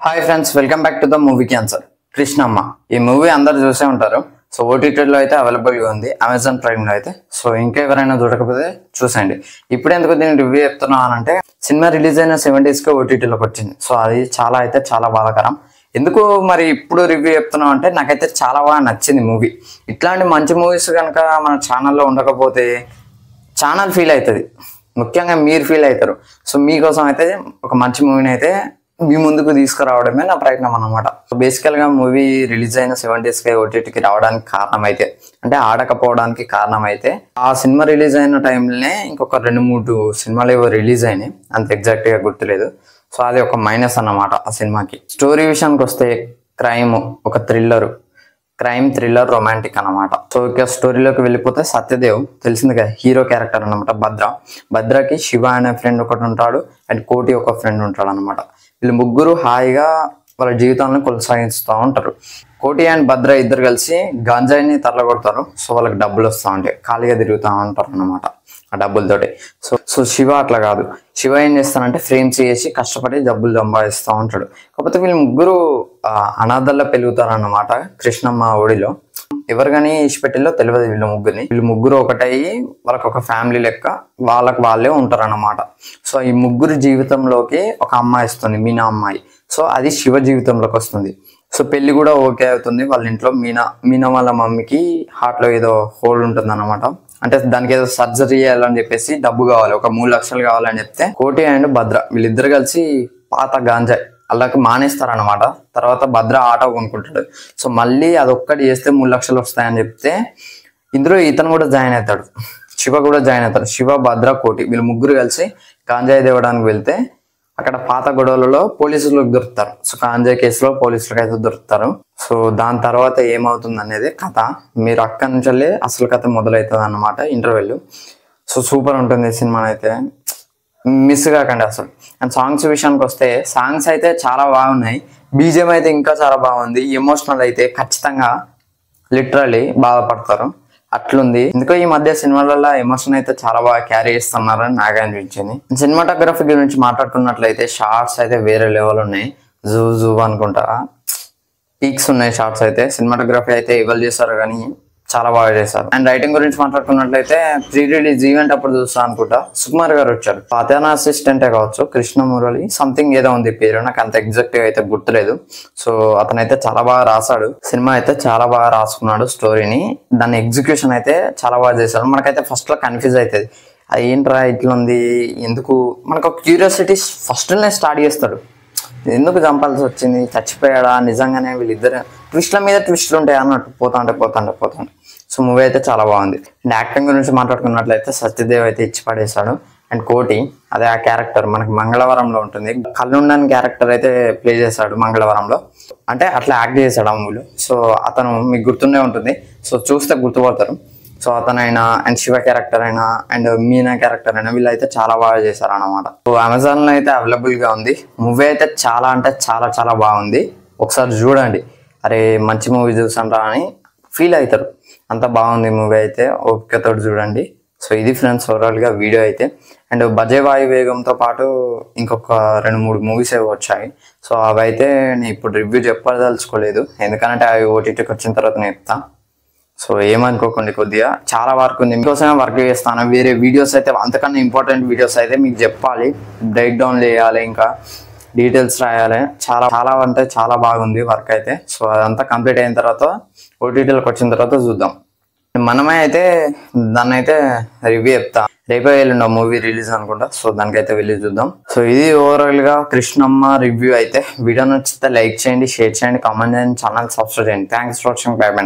Hi friends, welcome back to the movie cancer. Krishnamma ఈ movie అందరు చూసే ఉంటారు. సో ఓటీటీలో అయితే అవైలబుల్గా ఉంది, అమెజాన్ ప్రైమ్లో అయితే. సో ఇంకా ఎవరైనా చూడకపోతే చూసండి. ఇప్పుడు ఎందుకు దీన్ని రివ్యూ చెప్తున్నాను అంటే, సినిమా రిలీజ్ అయిన 7 daysకి ఓటీటీలోకి వచ్చింది. సో అది చాలా బాధాకరం. ఎందుకు మరి ఇప్పుడు రివ్యూ చెప్తున్నాం అంటే, నాకైతే చాలా బాగా నచ్చింది మూవీ. ఇట్లాంటి మంచి మూవీస్ కనుక మన ఛానల్లో ఉండకపోతే ఛానల్ ఫీల్ అవుతుంది, ముఖ్యంగా మీరు ఫీల్ అవుతారు. సో మీకోసం అయితే ఒక మంచి మూవీని అయితే మీ ముందుకు తీసుకురావడమే నా ప్రయత్నం అన్నమాట. సో బేసికల్గా మూవీ రిలీజ్ అయిన 7 daysకి ఓటీటీకి రావడానికి కారణం అయితే, అంటే ఆడకపోవడానికి కారణం అయితే, ఆ సినిమా రిలీజ్ అయిన టైంలోనే ఇంకొక 2-3 సినిమాలు ఏవో రిలీజ్ అయినాయి, అంత ఎగ్జాక్ట్గా గుర్తులేదు. సో అది ఒక మైనస్ అన్నమాట ఆ సినిమాకి. స్టోరీ విషయానికి వస్తే క్రైమ్, ఒక క్రైమ్ థ్రిల్లర్ రొమాంటిక్ అన్నమాట. సో ఇక స్టోరీలోకి వెళ్ళిపోతే, సత్యదేవ్ తెలిసింది కదా, హీరో క్యారెక్టర్ అనమాట. భద్రకి శివ అనే ఫ్రెండ్ ఒకటి ఉంటాడు, అండ్ కోటి ఒక ఫ్రెండ్ ఉంటాడు అనమాట. వీళ్ళు ముగ్గురు హాయిగా వాళ్ళ జీవితాలను కొనసాగిస్తూ ఉంటారు. కోటి అండ్ భద్ర ఇద్దరు కలిసి గాంజాయిని తరలగొడతారు. సో వాళ్ళకి డబ్బులు వస్తూ ఉంటాయి, ఖాళీగా తిరుగుతూ ఉంటారు అనమాట ఆ డబ్బులతోటి. సో శివ అట్లా కాదు. శివ ఏం చేస్తానంటే ఫ్రేమ్స్ చేసి కష్టపడి డబ్బులు సంపాదిస్తూ ఉంటాడు. కాకపోతే వీళ్ళు ముగ్గురు అనాథల్లో పెరుగుతారు అన్నమాట కృష్ణమ్మ ఒడిలో. ఎవరు కానీ ఇచ్చిపెట్టిలో తెలియదు వీళ్ళు ముగ్గురు ఒకటయ్యి వాళ్ళకి ఒక ఫ్యామిలీ లెక్క వాళ్ళకి వాళ్ళే ఉంటారు అన్నమాట. సో ఈ ముగ్గురు జీవితంలోకి ఒక అమ్మాయి వస్తుంది, మీనా అమ్మాయి. సో అది శివ జీవితంలోకి వస్తుంది. సో పెళ్లి కూడా ఓకే అవుతుంది. వాళ్ళ ఇంట్లో మీనా వాళ్ళ మమ్మీకి హార్ట్లో ఏదో హోల్ ఉంటుంది అనమాట. అంటే దానికి ఏదో సర్జరీ చేయాలని చెప్పేసి డబ్బు కావాలి, ఒక 3 లక్షలు కావాలని చెప్తే కోటి అండ్ భద్ర వీళ్ళిద్దరు కలిసి పాత గాంజాయి అలాగే మానేస్తారనమాట. తర్వాత భద్ర ఆటో కొనుక్కుంటాడు. సో మళ్ళీ అదొక్కటి చేస్తే 3 లక్షలు వస్తాయని చెప్తే ఇందులో ఇతను కూడా జాయిన్ అవుతాడు, శివ కూడా జాయిన్ అవుతాడు. శివ, భద్ర, కోటి వీళ్ళు ముగ్గురు కలిసి గాంజాయి తేవడానికి వెళ్తే అక్కడ పాత గొడవలలో పోలీసులకు దొరుకుతారు. సో గాంజాయి కేసులో పోలీసులకు అయితే దొరుకుతారు. సో దాని తర్వాత ఏమవుతుంది అనేది కథ. మీరు అక్కడి నుంచి అసలు కథ మొదలవుతుంది అన్నమాట, ఇంటర్వెల్. సో సూపర్ ఉంటుంది సినిమా అయితే, మిస్ కాకండి అసలు. అండ్ సాంగ్స్ విషయానికి వస్తే, సాంగ్స్ అయితే చాలా బాగున్నాయి. బీజిఎం అయితే ఇంకా చాలా బాగుంది. ఎమోషనల్ అయితే ఖచ్చితంగా లిటరలీ బాధపడతారు, అట్లుంది. ఎందుకో ఈ మధ్య సినిమాలలో ఎమోషన్ అయితే చాలా బాగా క్యారీ చేస్తున్నారని నాకు అనిపించింది. సినిమాటోగ్రఫీ గురించి మాట్లాడుకున్నట్లయితే షార్ట్స్ అయితే వేరే లెవెల్ ఉన్నాయి. జూ అనుకుంటా పీక్స్ ఉన్నాయి షార్ట్స్ అయితే. సినిమాటోగ్రఫీ అయితే ఎవరు చేస్తారు కానీ చాలా బాగా చేశారు. అండ్ రైటింగ్ గురించి మాట్లాడుకున్నట్లయితే, ప్రీ రిలీజ్ ఈవెంట్ అప్పుడు చూస్తా అనుకుంటా సుకుమార్ గారు వచ్చారు. అతను అసిస్టెంటే కావచ్చు, కృష్ణ మురళి సంథింగ్ ఏదో ఉంది పేరు, నాకు అంత ఎగ్జాక్ట్ అయితే గుర్తులేదు. సో అతనైతే చాలా బాగా రాశాడు, సినిమా అయితే చాలా బాగా రాసుకున్నాడు స్టోరీని. దాని ఎగ్జిక్యూషన్ అయితే చాలా బాగా చేశాడు. మనకైతే ఫస్ట్ లో కన్ఫ్యూజ్ అవుతుంది, అది ఏంట్రా ఇట్లా ఉంది ఎందుకు, మనకు క్యూరియాసిటీ ఫస్ట్నే స్టార్ట్ చేస్తాడు. ఎందుకు చంపాల్సి వచ్చింది, చచ్చిపోయాడా, నిజంగానే వీళ్ళిద్దరు ట్విస్ట్ల మీద ట్విస్ట్లు ఉంటాయి అన్నట్టు పోతాంటే. సో మూవీ అయితే చాలా బాగుంది. అండ్ యాక్టింగ్ గురించి మాట్లాడుకున్నట్లయితే సత్యదేవ్ అయితే ఇచ్చి పడేశాడు. అండ్ కోటి అదే ఆ క్యారెక్టర్ మనకి మంగళవారంలో ఉంటుంది, కళ్ళుండని క్యారెక్టర్ అయితే ప్లే చేశాడు మంగళవారంలో. అంటే అట్లా యాక్ట్ చేశాడు ఆ మూవీలో. సో అతను మీకు గుర్తుండే ఉంటుంది, సో చూస్తే గుర్తుపడతారు. సో అతనైనా అండ్ శివ క్యారెక్టర్ అయినా అండ్ మీనా క్యారెక్టర్ అయినా వీళ్ళైతే చాలా బాగా చేశారు అన్నమాట. సో అమెజాన్ లో అయితే అవైలబుల్ గా ఉంది. మూవీ అయితే చాలా అంటే చాలా బాగుంది. ఒకసారి చూడండి, అరే మంచి మూవీ చూసాంరా అని ఫీల్ అవుతారు, అంత బాగుంది మూవీ అయితే. ఓపికతో చూడండి. సో ఇది ఫ్రెండ్స్ ఓవరాల్ గా వీడియో అయితే. అండ్ బజే వాయు వేగంతో పాటు ఇంకొక 2-3 మూవీస్ ఏవో వచ్చాయి. సో అవి అయితే నేను ఇప్పుడు రివ్యూ చెప్పదలుచుకోలేదు, ఎందుకంటే అవి ఓటీటీకి వచ్చిన తర్వాత నేను చెప్తా. సో ఏమనుకోకండి, కొద్దిగా చాలా వర్క్ ఉంది, మీకోసమే వర్క్ చేస్తాను. వేరే వీడియోస్ అయితే అంతకన్నా ఇంపార్టెంట్ వీడియోస్ అయితే మీకు చెప్పాలి, బ్రేక్ డౌన్ చేయాలి, ఇంకా డీటెయిల్స్ రాయాలి. చాలా అంటే చాలా బాగుంది వర్క్ అయితే. సో అదంతా కంప్లీట్ అయిన తర్వాత ఓటీటీలకు వచ్చిన తర్వాత చూద్దాం. మనమే అయితే దాన్ని అయితే రివ్యూ చెప్తా. రేపే వెళ్ళిండ మూవీ రిలీజ్ అనుకుంటా. సో దానికైతే వెళ్ళి చూద్దాం. సో ఇది ఓవరాల్ గా కృష్ణమ్మ రివ్యూ అయితే. వీడియో నచ్చితే లైక్ చేయండి, షేర్ చేయండి, కామెంట్ చేయండి, ఛానల్ సబ్స్క్రైబ్ చేయండి. Thanks for watching. By by.